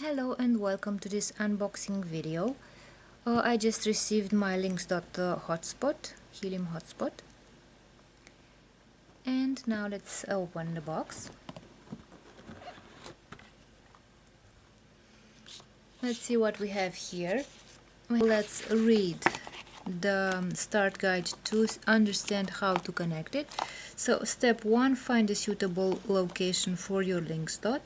Hello and welcome to this unboxing video. I just received my Linxdot hotspot, Helium Hotspot. And now let's open the box. Let's see what we have here. Let's read the start guide to understand how to connect it. So step 1, find a suitable location for your Linxdot.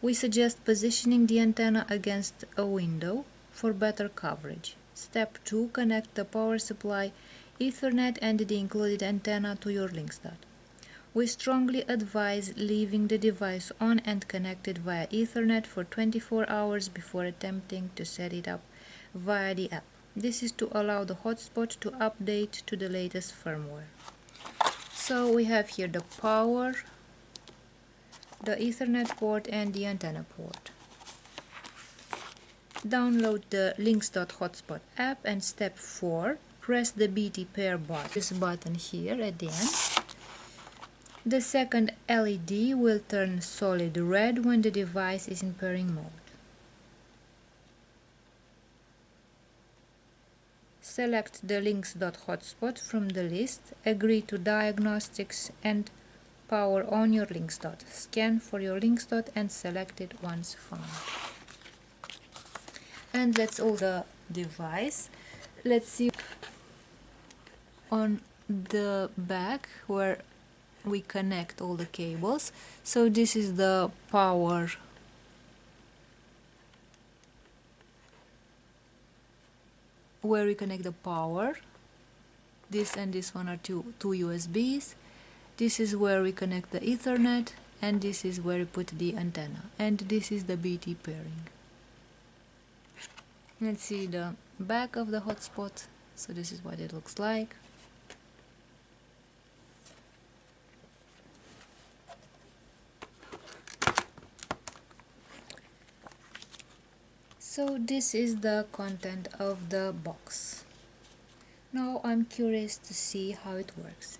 We suggest positioning the antenna against a window for better coverage. Step 2, connect the power supply, Ethernet and the included antenna to your Linxdot. We strongly advise leaving the device on and connected via Ethernet for 24 hours before attempting to set it up via the app. This is to allow the hotspot to update to the latest firmware. So we have here the power, the Ethernet port and the antenna port. Download the Linxdot Hotspot app, and step 4, press the BT pair button, this button here at the end. The second LED will turn solid red when the device is in pairing mode. Select the Linxdot Hotspot from the list, agree to diagnostics and power on your Linxdot. Scan for your Linxdot and select it once found. And let's open the device. Let's see on the back where we connect all the cables. So this is the power where we connect the power. This and this one are two USBs. This is where we connect the Ethernet, and this is where we put the antenna, and this is the BT pairing. Let's see the back of the hotspot. So this is what it looks like. So this is the content of the box. Now I'm curious to see how it works.